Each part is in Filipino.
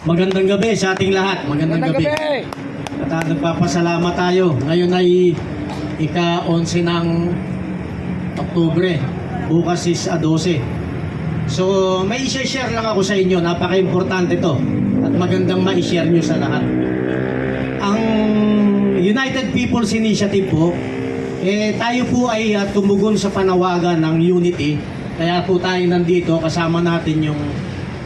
Magandang gabi sa ating lahat. Magandang gabi. At nagpapasalamat tayo. Ngayon ay ika-11 ng Oktubre. Bukas is 12. So, may i-share lang ako sa inyo. Napaka-importante to. At magandang ma-share nyo sa lahat. Ang United People's Initiative po, tayo po ay tumugon sa panawagan ng unity. Kaya po tayo nandito, kasama natin yung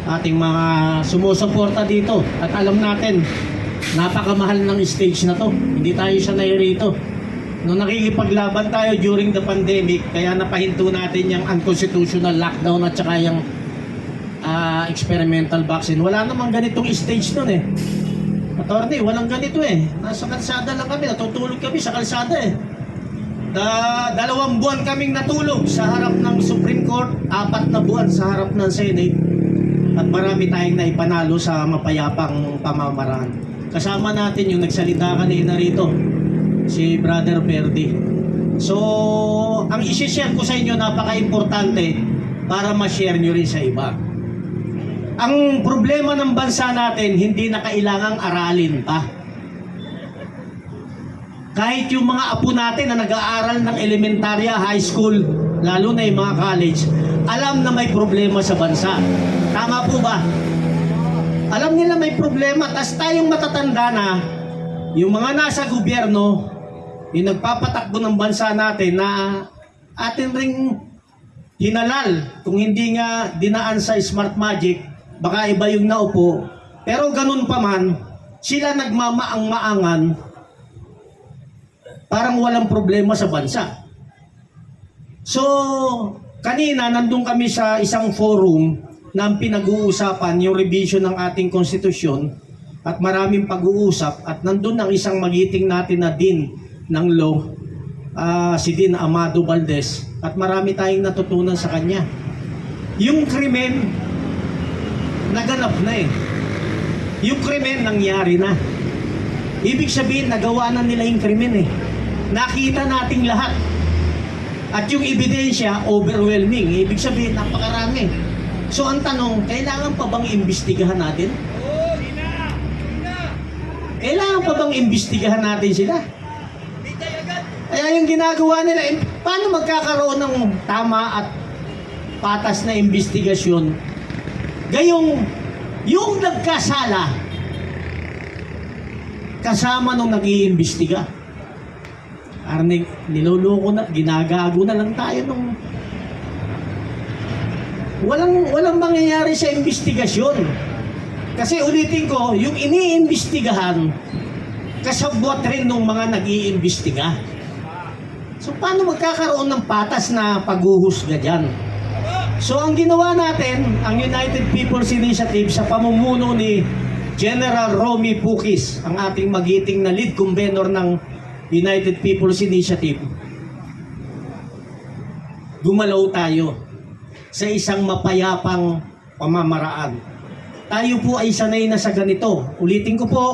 ating mga sumusuporta dito. At alam natin, napakamahal ng stage na to. Hindi tayo sanay rito. Nung nakikipaglaban tayo during the pandemic, kaya napahinto natin yung unconstitutional lockdown at saka yung experimental vaccine. Wala namang ganitong stage nun eh. Attorney, walang ganito eh. Nasa kalsada lang kami, natutulog kami sa kalsada eh. 2 buwan kaming natulog sa harap ng Supreme Court, 4 na buwan sa harap ng Senate, at marami tayong naipanalo sa mapayapang pamamaraan. Kasama natin yung nagsalita kanina rito, si Brother Verdi. So, ang isi-share ko sa inyo napaka-importante para ma-share nyo rin sa iba. Ang problema ng bansa natin, hindi na kailangang aralin pa. Kahit yung mga apo natin na nag-aaral ng elementarya, high school, lalo na yung mga college, alam na may problema sa bansa. Tama po ba? Alam nila may problema. Tas tayong matatanda na, yung mga nasa gobyerno, yung nagpapatakbo ng bansa natin na atin ring hinalal, kung hindi nga dinaan sa smart magic, baka iba yung naupo. Pero ganun pa man, sila nagmamaang-maangan, parang walang problema sa bansa. So, kanina nandun kami sa isang forum na pinag-uusapan yung revision ng ating konstitusyon at maraming pag-uusap, at nandun ang isang magiting natin na Dean ng law, si Dean Amado Valdez, at marami tayong natutunan sa kanya. Yung krimen, naganap na eh. Yung krimen, nangyari na. Ibig sabihin, nagawa na nila yung krimen eh. Nakita nating lahat. At yung ebidensya, overwhelming. Ibig sabihin, napakarami. So ang tanong, kailangan pa bang imbestigahan natin? Kailangan pa bang imbestigahan natin sila? Kaya yung ginagawa nila, paano magkakaroon ng tama at patas na imbestigasyon? Gayong, yung nagkasala, kasama nung nag-iimbestiga. Arning, niloloko na, ginagago na lang tayo nung walang mangyayari sa investigasyon. Kasi ulitin ko, yung iniimbestigahan, kasabwat rin ng mga nag-iimbestiga. So paano magkakaroon ng patas na paghuhusga dyan? So ang ginawa natin, ang United People's Initiative sa pamumuno ni General Romy Pukis, ang ating magiting na lead convener ng United People's Initiative, gumalaw tayo sa isang mapayapang pamamaraan. Tayo po ay sanay na sa ganito. Ulitin ko po,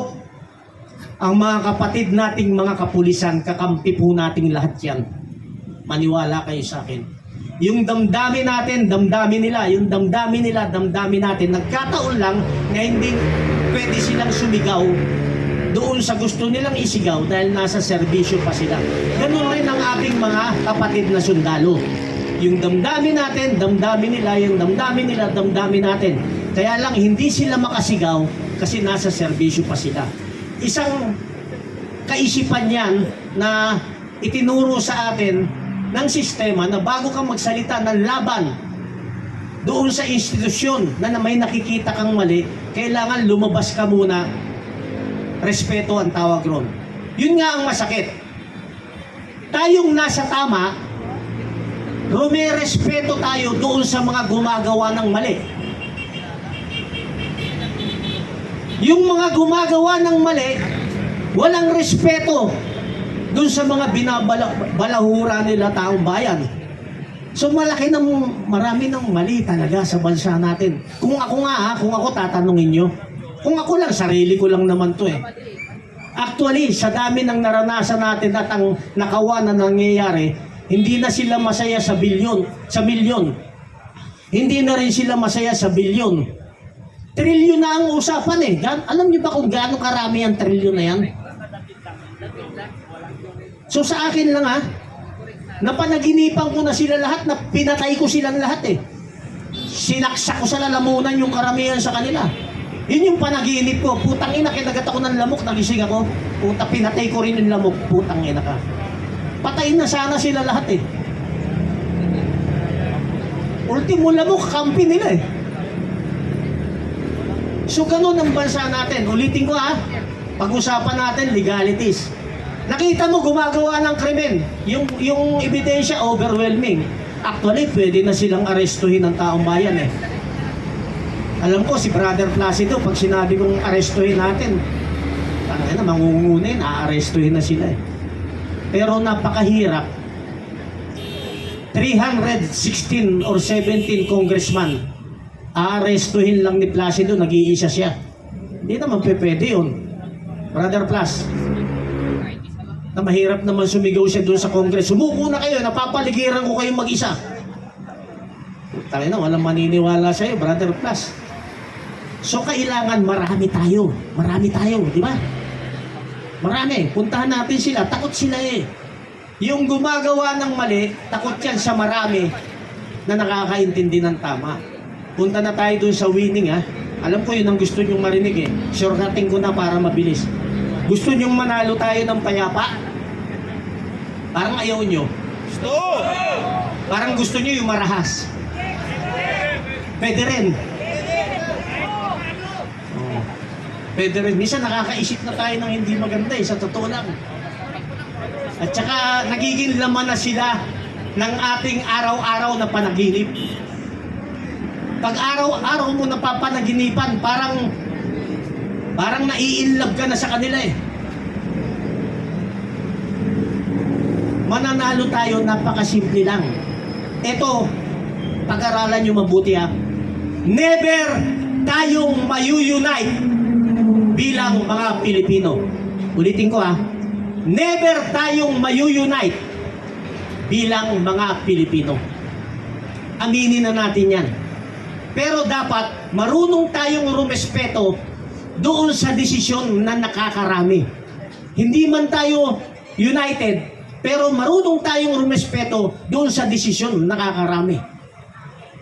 ang mga kapatid nating mga kapulisan, kakampi po nating lahat yan. Maniwala kayo sa akin. Yung damdamin natin, damdamin nila. Yung damdamin nila, damdamin natin. Nagkataon lang na hindi pwede silang sumigaw doon sa gusto nilang isigaw dahil nasa serbisyo pa sila. Ganun rin ang ating mga kapatid na sundalo. Yung damdamin natin, damdamin nila. Yung damdamin nila, damdamin natin. Kaya lang hindi sila makasigaw kasi nasa serbisyo pa sila. Isang kaisipan yan na itinuro sa atin ng sistema na bago kang magsalita ng laban doon sa institusyon na may nakikita kang mali, kailangan lumabas ka muna. Respeto ang tawag ron. Yun nga ang masakit. Tayong nasa tama, rumirespeto tayo doon sa mga gumagawa ng mali. Yung mga gumagawa ng mali, walang respeto doon sa mga binabalahura nila taong bayan. So marami ng mali talaga sa bansa natin. Kung ako tatanungin nyo, kung ako lang, sarili ko lang naman to eh. Actually, sa dami ng naranasan natin at ang nakawa na nangyayari, hindi na sila masaya sa milyon. Hindi na rin sila masaya sa bilyon. Trilyon na ang usapan eh. Alam niyo ba kung gaano karami ang trilyon na yan? So sa akin lang ha, napanaginipan ko na sila lahat, na pinatay ko silang lahat eh. Sinaksak ko sa lalamunan yung karamihan sa kanila. Yun yung panaginip ko. Putang ina, kinagat ako ng lamok, nagising ako. Puta, pinatay ko rin yung lamok. Putang ina ka. Patayin na sana sila lahat eh. Ultimo lamok, kampi nila eh. So ganun ang bansa natin. Ulitin ko ha, pag-usapan natin legalities. Nakita mo gumagawa ng krimen. Yung ebidensya overwhelming. Actually, pwede na silang arestuhin ng taong bayan eh. Alam ko, si Brother Placido, pag sinabi kong arestuhin natin, mangungunin, aarestuhin na sila eh. Pero napakahirap. 316 or 17 congressman, aarestuhin lang ni Placido, nag-iisa siya. Hindi naman pwede yun. Brother Plas, na mahirap naman sumigaw siya doon sa Congress. Sumuko na kayo, napapaligiran ko kayong mag-isa. Tayo na, walang maniniwala sa'yo, Brother Plus. So kailangan marami tayo, di ba? Marami, puntahan natin sila, takot sila eh. Yung gumagawa ng mali, takot yan sa marami na nakakaintindi ng tama. Punta na tayo doon sa winning ha. Alam ko yun ang gusto nyong marinig eh. Shortcutting ko na para mabilis. Gusto nyong manalo tayo ng payapa? Parang ayaw nyo. Gusto! Parang gusto nyo yung marahas. Pwede rin. Oh. Pwede rin. Minsan nakakaisip na tayo ng hindi maganda eh, sa totoo lang. At saka nagiging laman na sila ng ating araw-araw na panaginip. Pag araw-araw mo napapanaginipan, parang nai-inlove ka na sa kanila eh. Mananalo tayo, napakasimple lang. Ito, pag-aralan nyo mabuti ha. Never tayong mayu-unite bilang mga Pilipino. Ulitin ko ha. Never tayong mayu-unite bilang mga Pilipino. Aminin na natin yan. Pero dapat marunong tayong rumespeto doon sa desisyon na nakakarami. Hindi man tayo united, pero marunong tayong rumespeto doon sa desisyon na nakakarami.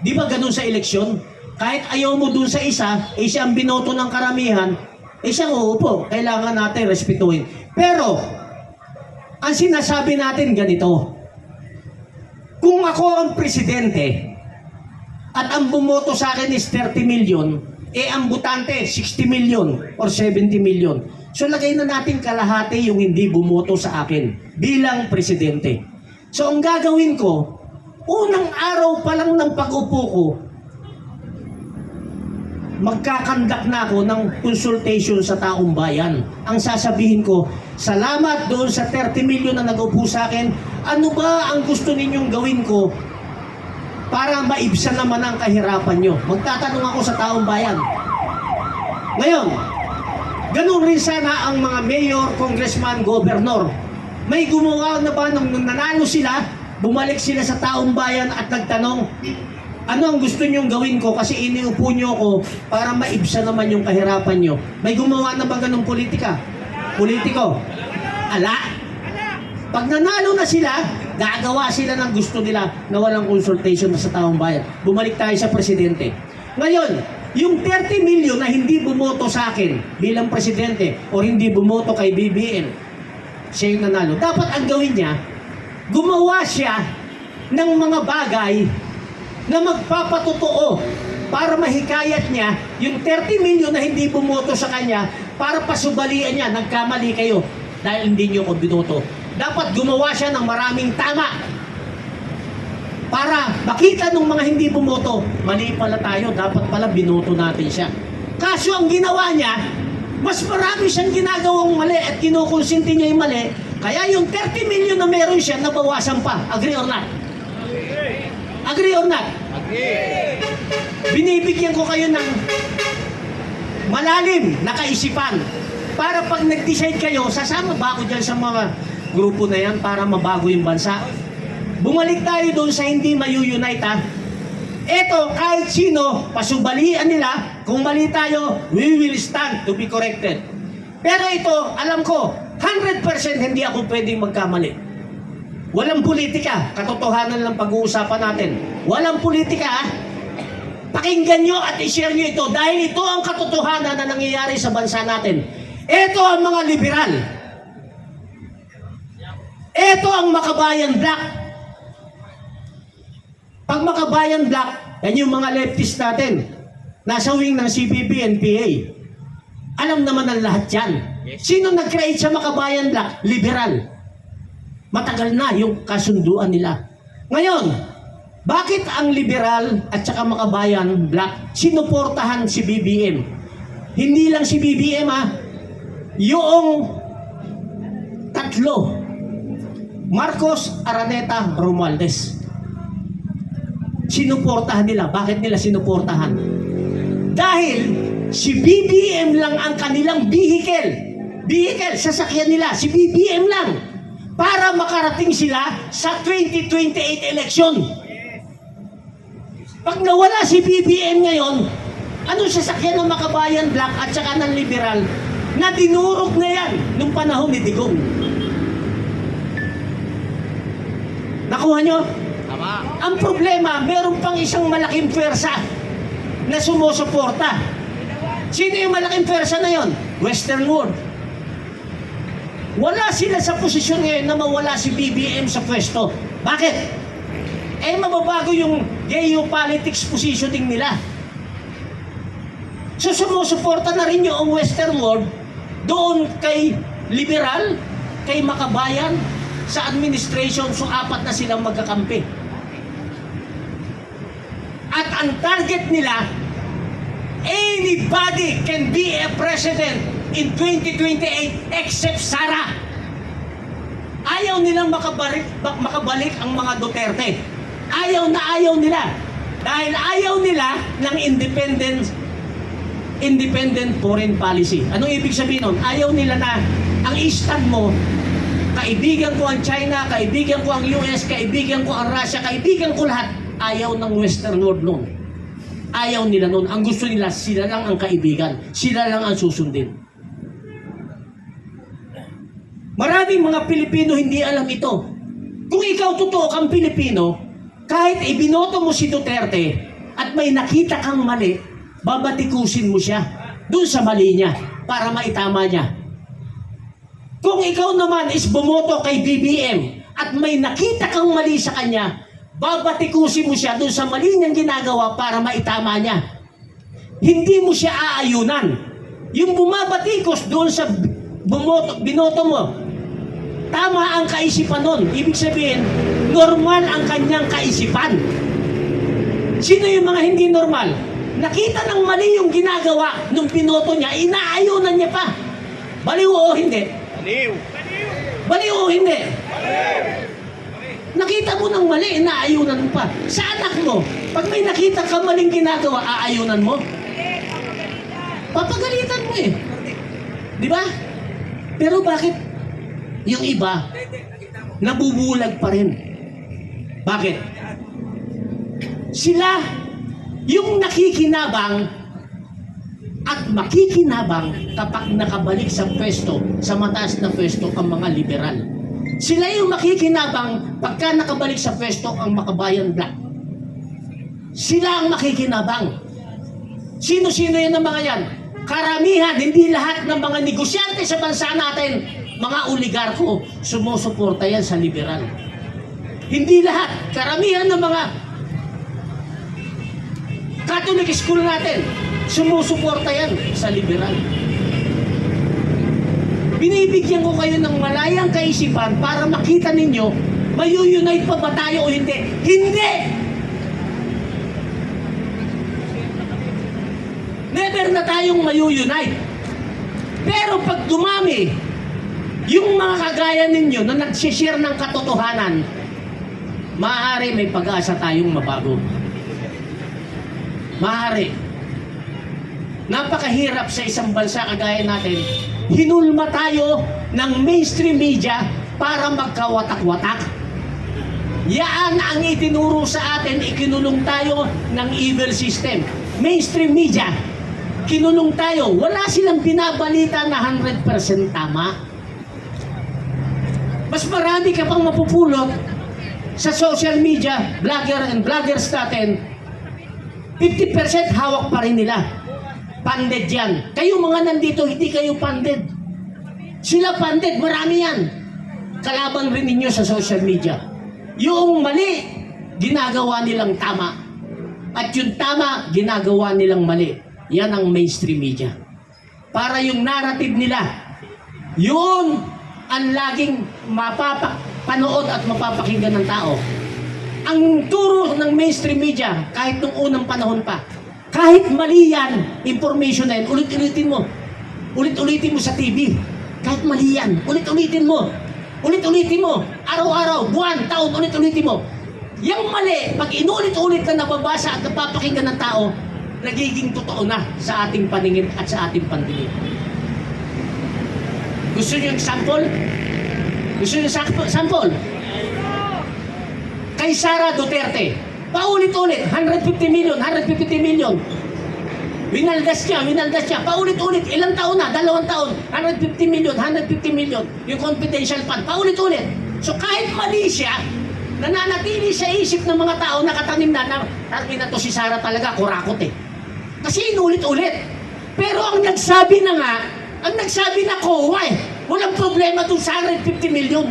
Di ba ganun sa eleksyon? Kahit ayaw mo doon sa isa, siya ang binoto ng karamihan, siyang uupo. Kailangan natin respetuhin. Pero, ang sinasabi natin ganito, kung ako ang presidente, at ang bumoto sa akin is 30 million, ang butante 60 million or 70 million. So lagay na natin kalahati yung hindi bumoto sa akin bilang presidente. So ang gagawin ko, unang araw pa lang ng pag-upo ko, magkakandak na ako ng consultation sa taong bayan. Ang sasabihin ko, salamat doon sa 30 million na nag-upo sa akin, ano ba ang gusto ninyong gawin ko para maibsan naman ang kahirapan nyo? Magtatanong ako sa taong bayan. Ngayon, ganun rin sana ang mga mayor, congressman, gobernador. May gumawa na ba nung nanalo sila, bumalik sila sa taong bayan at nagtanong, ano ang gusto nyong gawin ko kasi iniupo nyo ako para maibsan naman yung kahirapan nyo? May gumawa na ba ganung politika? Politiko? Ala? Pag nanalo na sila, gagawa sila ng gusto nila na walang consultation na sa taong bayan. Bumalik tayo sa presidente. Ngayon, yung 30 million na hindi bumoto sa akin bilang presidente o hindi bumoto kay BBM, siya yung nanalo. Dapat ang gawin niya, gumawa siya ng mga bagay na magpapatotoo para mahikayat niya yung 30 million na hindi bumoto sa kanya para pasubalian niya, nagkamali kayo dahil hindi niyo ko binoto. Dapat gumawa siya ng maraming tama para makita ng mga hindi bumoto, mali pala tayo, dapat pala binoto natin siya. Kaso ang ginawa niya, mas marami siyang ginagawang mali at kinukonsinti niya yung mali, kaya yung 30 million na meron siya, nabawasan pa. Agree or not? Agree or not? Agree. Binibigyan ko kayo ng malalim na kaisipan para pag nag-decide kayo, sasama ba ako dyan sa mga grupo na yan para mabago yung bansa? Bumalik tayo doon sa hindi mayu-unite ha. Eto, kahit sino, pasubalian nila, kung mali tayo, we will stand to be corrected. Pero ito, alam ko, 100% hindi ako pwedeng magkamali. Walang politika, katotohanan lang pag-uusapan natin. Walang politika, ha? Pakinggan nyo at i-share nyo ito dahil ito ang katotohanan na nangyayari sa bansa natin. Ito ang mga liberal. Ito ang Makabayan Black. Pag Makabayan Black, yan yung mga leftist natin. Nasa wing ng CPP, NPA. Alam naman ang lahat yan. Sino nag-create sa Makabayan Black? Liberal. Matagal na yung kasunduan nila. Ngayon, bakit ang liberal at saka Makabayan Black sinuportahan si BBM? Hindi lang si BBM, ha? Yung tatlo. Marcos, Araneta, Romualdez. Sinuportahan nila. Bakit nila sinuportahan? Dahil si BBM lang ang kanilang vehicle. Vehicle, sasakyan nila. Si BBM lang. Para makarating sila sa 2028 election. Pag nawala si BBM ngayon, anong sasakyan ng Makabayan Black at saka ng liberal na dinurog na yan nung panahon ni Digong? Nakuha nyo? Tama. Ang problema, meron pang isang malaking pwersa na sumusuporta. Sino yung malaking pwersa na yon? Western world. Wala sila sa posisyon ngayon na mawala si BBM sa pwesto. Bakit? Eh, mababago yung geopolitics positioning nila. So, sumusuporta na rin yung Western world doon kay liberal, kay Makabayan, sa administration. So, 4 na silang magkakampi. At ang target nila, anybody can be a president in 2028 except Sara. Ayaw nilang makabalik ang mga Duterte. Ayaw nila. Dahil ayaw nila ng independent foreign policy. Anong ibig sabihin nun? Ayaw nila na ang stand mo, kaibigan ko ang China, kaibigan ko ang US, kaibigan ko ang Russia, kaibigan ko lahat. Ayaw ng Western world nun. Ayaw nila nun. Ang gusto nila, sila lang ang kaibigan. Sila lang ang susundin. Maraming mga Pilipino hindi alam ito. Kung ikaw totoo kang Pilipino, kahit ibinoto mo si Duterte at may nakita kang mali, babatikusin mo siya doon sa mali niya para maitama niya. Kung ikaw naman is bumoto kay BBM at may nakita kang mali sa kanya, babatikusin mo siya doon sa mali niyang ginagawa para maitama niya. Hindi mo siya aayunan. Yung bumabatikos doon sa binoto mo, tama ang kaisipan nun. Ibig sabihin, normal ang kanyang kaisipan. Sino yung mga hindi normal? Nakita ng mali yung ginagawa nung binoto niya, inaayunan niya pa. Baliw o hindi? Baliw. Baliw o hindi? Nakita mo ng mali, inaayunan mo pa. Sa anak mo, pag may nakita ka maling ginagawa, aayunan mo? Papagalitan mo eh. Di ba? Pero bakit yung iba nabubulag pa rin? Bakit? Sila yung nakikinabang at makikinabang kapag nakabalik sa pwesto, sa mataas na pwesto ang mga liberal. Sila yung makikinabang pagka nakabalik sa pwesto ang Makabayan Black. Sila ang makikinabang. Sino-sino yan ng mga yan? Karamihan, hindi lahat ng mga negosyante sa bansa natin, mga oligarko, sumusuporta yan sa liberal. Hindi lahat. Karamihan ng mga Catholic school natin, sumusuporta yan sa liberal. Binibigyan ko kayo ng malayang kaisipan para makita ninyo, mayu-unite pa ba tayo o hindi? Hindi! Never na tayong mayu-unite. Pero pag dumami, yung mga kagaya ninyo na nagsishare ng katotohanan, maaari may pag-asa tayong mabago. Maaari. Napakahirap sa isang bansa kagaya natin, hinulma tayo ng mainstream media para magkawatak-watak. Yan ang itinuro sa atin, ikinulong tayo ng evil system. Mainstream media, kinulong tayo. Wala silang binabalita na 100% tama. Mas marami ka pang mapupulot sa social media, vlogger and vloggers natin. 50% hawak pa rin nila. Panded yan. Kayo mga nandito, hindi kayo panded. Sila panded, marami yan. Kalaban rin ninyo sa social media. Yung mali, ginagawa nilang tama. At yung tama, ginagawa nilang mali. Yan ang mainstream media. Para yung narrative nila, yun ang laging mapapanood at mapapakinggan ng tao. Ang turo ng mainstream media, kahit nung unang panahon pa, kahit mali yan, information na yan, ulit-ulitin mo. Ulit-ulitin mo sa TV. Kahit mali yan, ulit-ulitin mo. Ulit-ulitin mo. Araw-araw, buwan, taon, ulit-ulitin mo. Yung mali, pag inulit-ulit na nababasa at napapakinggan ng tao, nagiging totoo na sa ating paningin at sa ating pandinig. Gusto niyo yung sample? Gusto niyo sample? Kay Sara Duterte, paulit-ulit, 150 million. Winaldas niya, paulit-ulit, ilang taon na, 2 taon, 150 million, yung confidential fund, paulit-ulit. So kahit mali siya, nananatili sa isip ng mga tao nakatanim na to si Sara talaga, kurakot eh. Kasi inulit-ulit. Pero ang nagsabi na COA eh, walang problema itong Sara 50 million.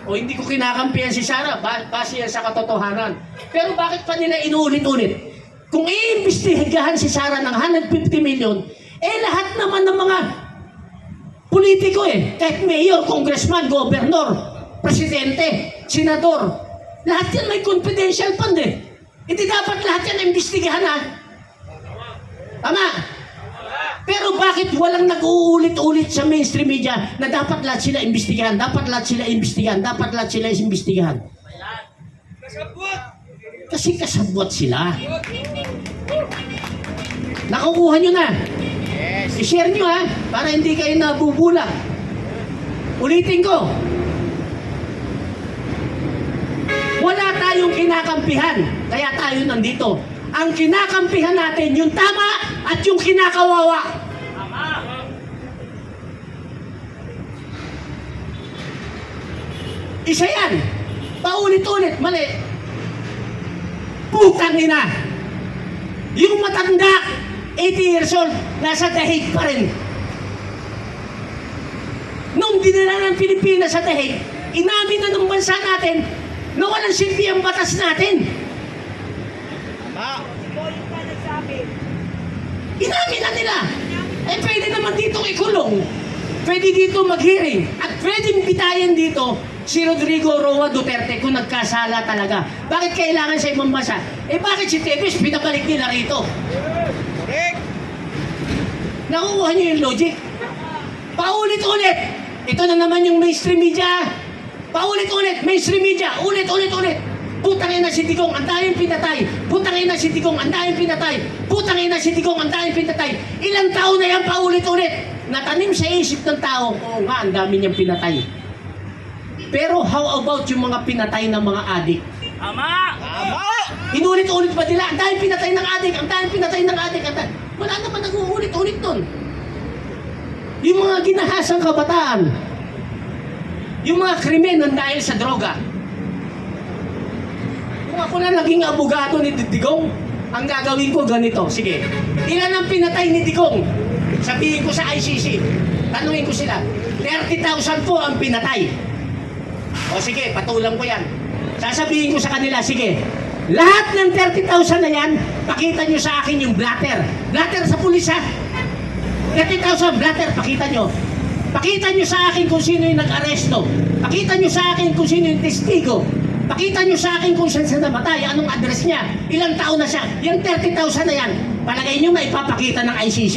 O hindi ko kinakampihan si Sara, base yan sa katotohanan. Pero bakit pa nila inulit-ulit? Kung iimbestigahan si Sara ng 150 million, lahat naman ng mga politiko kahit mayor, congressman, governor, presidente, senador, lahat yan may confidential fund Hindi dapat lahat yan imbestigahan Tama? Pero bakit walang nag-uulit-ulit sa mainstream media na dapat lahat sila imbestigahan, dapat lahat sila imbestigahan? Kasi kasabwat sila. Nakukuha nyo na. I-share nyo para hindi kayo nabubula. Ulitin ko. Wala tayong kinakampihan, kaya tayo nandito. Ang kinakampihan natin, yung tama at yung kinakawawa. Isa yan. Paulit-ulit, mali. Putang ina. Yung matanda, 80 years old, nasa dahig pa rin. Nung dinala ng Pilipinas sa dahig, inamin na ng bansa natin na walang silbi ang batas natin. Inamin na nila. Pwede naman dito ikulong. Pwede dito mag-hearing. At pwede bitayan dito si Rodrigo Roa Duterte kung nagkasala talaga. Bakit kailangan sa ibang bansa? Bakit si Tevez pinabalik nila rito? Nakukuha niyo yung logic? Paulit-ulit. Ito na naman yung mainstream media. Paulit-ulit. Mainstream media. Ulit-ulit-ulit. Putang ina si Digong, ang daming pinatay. Putang ina si Digong, ang daming pinatay. Putang ina si Digong, ang daming pinatay. Ilang taon na yan paulit-ulit. Natanim sa isip ng tao, oo nga, ang dami niyang pinatay. Pero how about yung mga pinatay ng mga adik? Tama! Inulit-ulit ba nila? Ang daming pinatay ng adik, ang daming pinatay ng adik. Wala naman nag-uulit-ulit nun. Yung mga ginahasang kabataan, yung mga krimen ng dahil sa droga. Kung ako na naging abogado ni Digong, ang gagawin ko ganito. Sige, ilan ang pinatay ni Digong? Sabihin ko sa ICC, tanungin ko sila, 30,000 po ang pinatay. O sige, patulang ko yan. Sasabihin ko sa kanila, sige, lahat ng 30,000 na yan, pakita nyo sa akin yung blatter. Blatter sa pulis 30,000 blatter, pakita nyo. Pakita nyo sa akin kung sino yung nag-aresto. Pakita nyo sa akin kung sino yung testigo. Pakita nyo sa akin kung saan siya namatay, anong address niya, ilang taon na siya. Yung 30,000 na yan, palagay nyo may ipapakita ng ICC.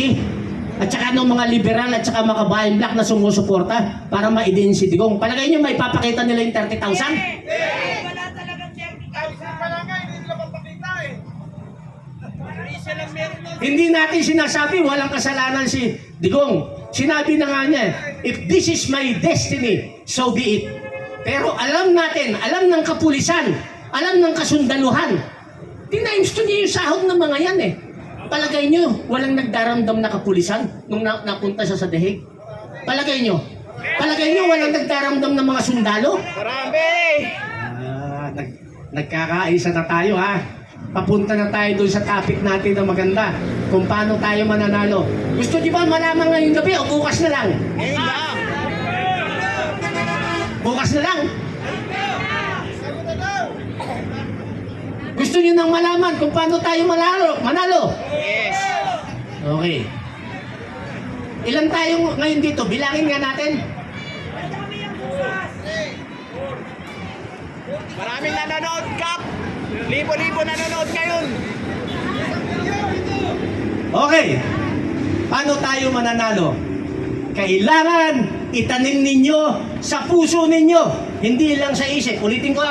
At saka ng mga liberal at saka mga kabayan black na sumusuporta para ma-idin si Digong. Palagay nyo may ipapakita nila yung 30,000? Wala talagang 30,000. Wala nga, hindi nila mapakita Isa lang meron nun. Hindi natin sinasabi walang kasalanan si Digong. Sinabi na nga niya, if this is my destiny, so be it. Pero alam natin, alam ng kapulisan, alam ng kasundaluhan, tinaimsto niyo yung sahod ng mga yan eh. Palagay niyo, walang nagdaramdam na kapulisan nung napunta siya sa deheg? Palagay niyo walang nagdaramdam ng mga sundalo? Marami! Nagkakaisa na tayo ha. Papunta na tayo dun sa topic natin na maganda. Kung paano tayo mananalo. Gusto niyo ba malaman ngayong gabi o bukas na lang? Ngayon lang! Bukas na lang? Gusto niyo nang malaman kung paano tayo manalo? Yes! Okay. Ilan tayo ngayon dito? Bilangin nga natin. Maraming nanonood, Kap! Libo-libo nanonood ngayon! Okay. Paano tayo mananalo? Kailangan itanim ninyo sa puso ninyo, hindi lang sa isip. Ulitin ko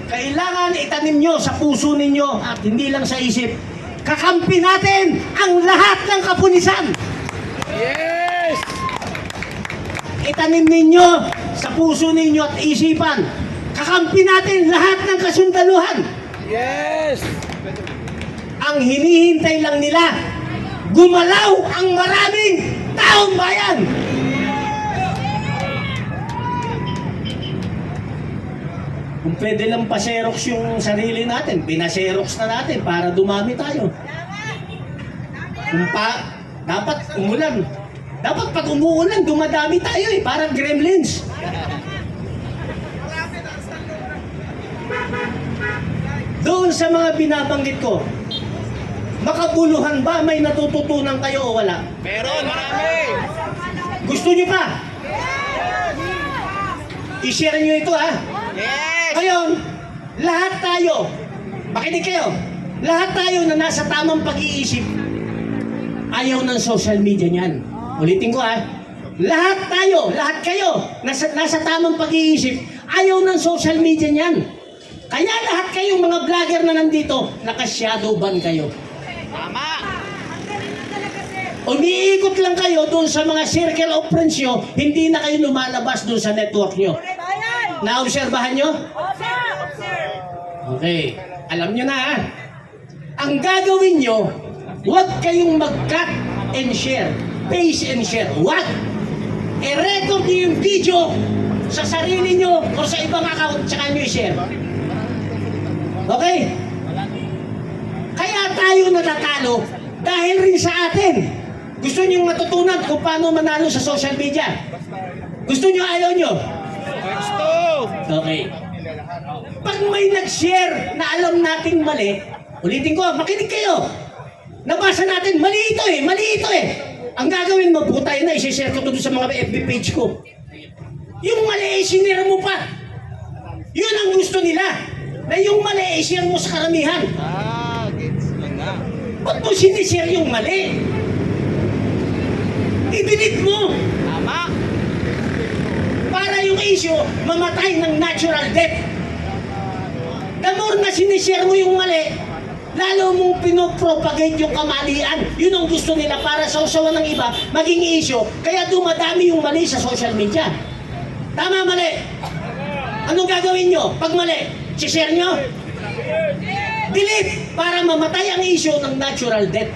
Kailangan itanim nyo sa puso ninyo at hindi lang sa isip. Kakampi natin ang lahat ng kapulisan. Yes! Itanim ninyo sa puso ninyo at isipan. Kakampi natin lahat ng kasundaluhan. Yes! Ang hinihintay lang nila, gumalaw ang maraming taong bayan. Kung pwede lang pa-xerox yung sarili natin, pina-xerox na natin para dumami tayo. Dapat umulan. Dapat pag umuulan, dumadami tayo eh, parang gremlins. Doon sa mga binabanggit ko, makabuluhan ba may natututunan kayo o wala? Meron, marami! Gusto nyo pa? I-share nyo ito ha. Yes! Ngayon, lahat tayo, makinig kayo, lahat tayo na nasa tamang pag-iisip, ayaw ng social media niyan. Ulitin ko ha. Lahat tayo, lahat kayo, nasa tamang pag-iisip, ayaw ng social media niyan. Kaya lahat kayong mga vlogger na nandito, naka-shadow ban kayo. Tama! Umiikot lang kayo doon sa mga circle of friends nyo, hindi na kayo lumalabas doon sa network nyo. Naobserbahan nyo? Okay. Alam nyo na ha. Ang gagawin nyo, huwag kayong mag-cut and share. Paste and share. Huwag. I-record nyo yung video sa sarili nyo o sa ibang account, tsaka nyo i-share. Okay? Kaya tayo natatalo dahil rin sa atin. Gusto nyo matutunan kung paano manalo sa social media? Gusto nyo, ayaw nyo? Gusto! Okay. Pag may nag-share na alam nating mali, ulitin ko, makinig kayo. Nabasa natin, mali ito eh. Ang gagawin mo, putay na, isi-share ko doon sa mga FB page ko. Yung mali, sinira mo pa. Yun ang gusto nila. Na yung mali, i-share mo sa karamihan. Gets mo na. Ba't mo sinishare yung mali? I-delete mo. Tama! Para yung issue, mamatay ng natural death. The more na sinishare mo yung mali, lalo mong pinopropagate yung kamalian. Yun ang gusto nila para sa usawa ng iba, maging issue. Kaya dumadami yung mali sa social media. Tama, mali? Anong gagawin nyo pag mali? Si-share nyo? Delete para mamatay ang issue ng natural death.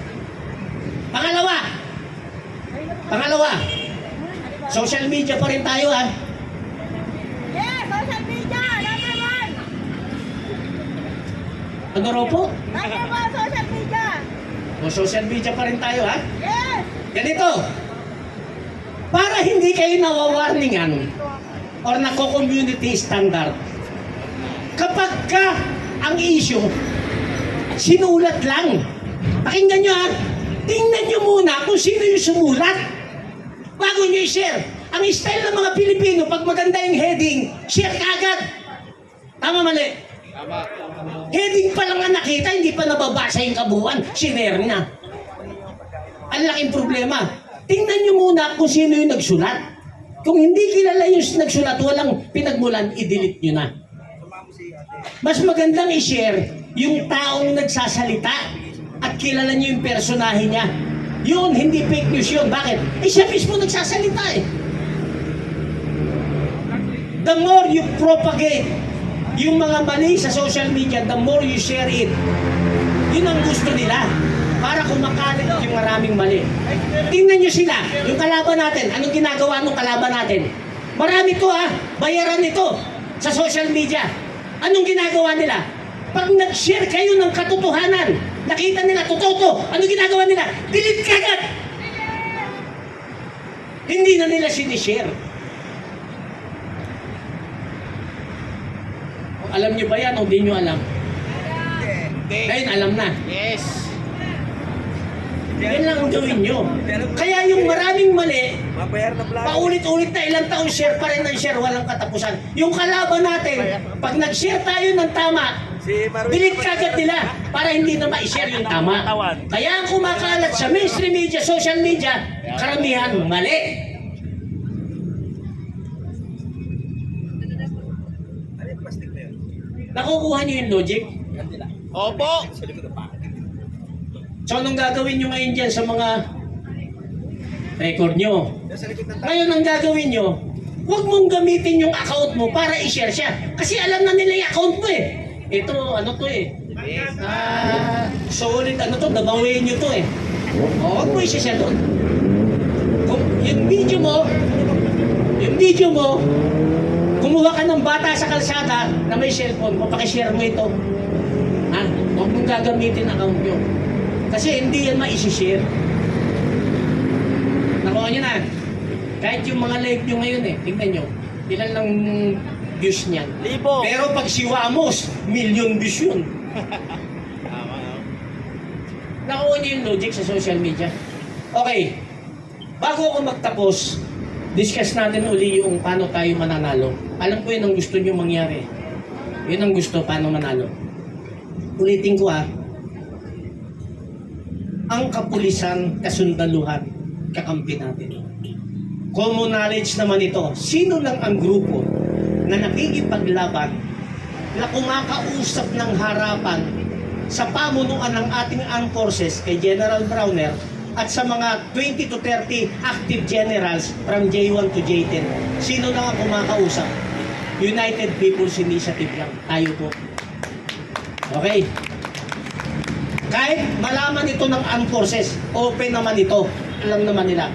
Pangalawa, social media pa rin tayo ha. Yes, social media, number one. Ano raw po? Number one, social media. O social media pa rin tayo ha. Yes. Ganito, para hindi kayo nawawarningan or nako-community standard, kapag ka ang issue, sinulat lang. Pakinggan nyo ha, tingnan nyo muna kung sino yung sumulat bago nyo i-share. Ang style ng mga Pilipino, pag maganda yung heading, share kagad. Tama, mali? Tama. Heading pa lang ang nakita, hindi pa nababasa yung kabuuan, sinare na. Ang laking problema. Tingnan nyo muna kung sino yung nagsulat. Kung hindi kilala yung nagsulat, walang pinagmulan, i-delete nyo na. Mas magandang i-share yung taong nagsasalita at kilala nyo yung personahe niya. Yun, hindi fake news yun. Bakit? Siya mismo nagsasalita eh. The more you propagate yung mga mali sa social media, the more you share it. Yun ang gusto nila. Para kumakalit yung maraming mali. Tingnan nyo sila, yung kalaban natin. Anong ginagawa ng kalaban natin? Marami to bayaran ito sa social media. Anong ginagawa nila? Pag nag-share kayo ng katotohanan, nakita nila, totoo to, anong ginagawa nila? Delete kagad! Hindi na nila sinishare. Alam nyo ba yan o hindi nyo alam? Hindi. Ngayon alam na. Yes. Yan lang ang gawin nyo. Kaya yung maraming mali, Mabayar na vlog. paulit-ulit na ilang taon share pa rin ng share, walang katapusan. Yung kalaban natin, pag nag-share tayo ng tama, Si Marwin. delete kagad nila para hindi na ma-share yung tama. Kaya ang kumakalat sa mainstream media, social media, karamihan mali. Nakukuha nyo yung logic? Opo. So anong gagawin nyo ngayon dyan sa mga record nyo? Ngayon ang gagawin nyo, huwag mong gamitin yung account mo para i-share siya. Kasi alam na nila yung account mo eh. Ito, ano to eh. Solid, ano to, nabawin nyo to eh. O, huwag mo i-share doon. Kung yung video mo, kumuha ka ng bata sa kalsada na may cellphone, mapakishare mo ito. Ha? Huwag mong gagamitin ang account nyo. Kasi hindi yan ma-share. Nakuha nyo na. Kahit yung mga live nyo ngayon eh, tingnan nyo. Ilan lang views niyan. Libo. Pero pag si Wamos, million views yun. Nakuha nyo yung logic sa social media. Okay. Bago ako magtapos, discuss natin uli yung paano tayo mananalo. Alam ko yun ang gusto nyo mangyari. Yun ang gusto, paano manalo. Ulitin ko ang kapulisan, kasundaluhan, kakampi natin. Common knowledge naman ito. Sino lang ang grupo na nakikipaglaban, na kumakausap ng harapan sa pamunuan ng ating armed forces kay General Browner at sa mga 20 to 30 active generals from J1 to J10. Sino lang ang kumakausap? United People's Initiative lang. Tayo po. Okay? Kahit malaman ito ng armed forces, open naman ito. Alam naman nila.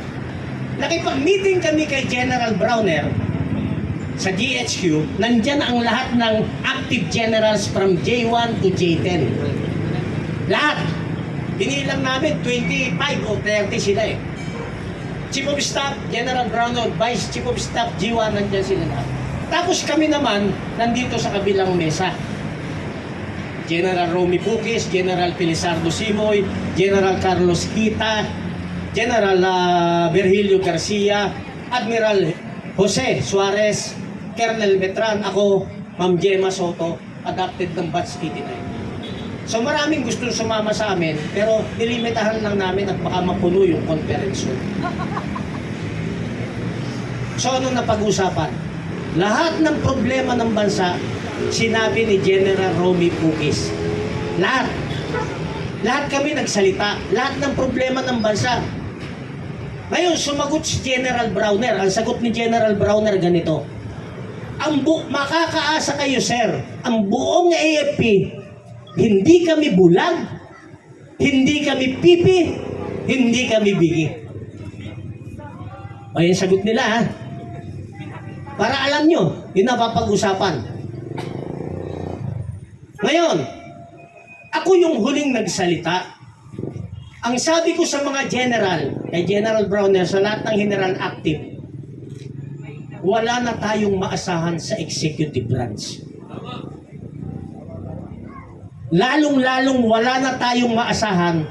Nakipag-meeting kami kay General Browner sa GHQ, nandyan ang lahat ng active generals from J1 to J10. Lahat. Binilang namin 25 o 30 sila eh. Chief of Staff, General Browner, Vice Chief of Staff, G1, nandyan sila lahat. Tapos kami naman, nandito sa kabilang mesa. General Romy Puquis, General Felizardo Simoy, General Carlos Quita, General Virgilio Garcia, Admiral Jose Suarez, Colonel Betran, ako, Ma'am Gemma Soto, adopted ng Batch 89. So maraming gusto sumama sa amin, pero nilimitahan lang namin at baka mapuno yung conference room. So ano napag-usapan? Lahat ng problema ng bansa, sinabi ni General Romy Puquis. Lahat. Lahat kami nagsalita. Lahat ng problema ng bansa. Ngayon, sumagot si General Browner. Ang sagot ni General Browner ganito. Makakaasa kayo, sir. Ang buong AFP, hindi kami bulag, hindi kami pipi, hindi kami bigi. O yung sagot nila Para alam nyo, yun napapag-usapan. Ngayon, ako yung huling nagsalita. Ang sabi ko sa mga general, kay General Browner, sa lahat ng general active, wala na tayong maasahan sa executive branch. Lalong-lalong wala na tayong maasahan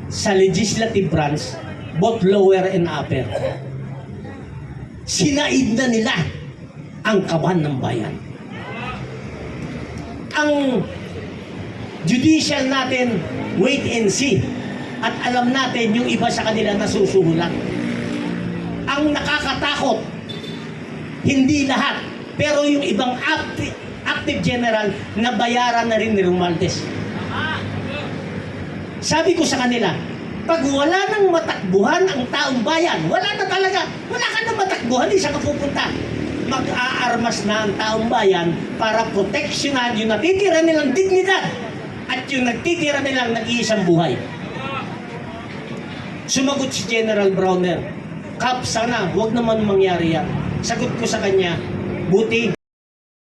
sa legislative branch, both lower and upper. Sinaid na nila ang kaban ng bayan. Ang judicial natin, wait and see. At alam natin yung iba sa kanila nasusuhulan. Ang nakakatakot, hindi lahat, pero yung ibang active general na bayaran na rin ni Romualdez. Sabi ko sa kanila, pag wala nang matakbuhan ang taong bayan, wala na talaga, wala ka nang matakbuhan, di siya kapupunta. mag-aarmas na ang taong bayan para proteksyonan yung natitira nilang dignidad at yung nagtitira nilang nag-iisang buhay. Sumagot si General Browner, Kap, sana huwag naman mangyari yan. Sagot ko sa kanya, buti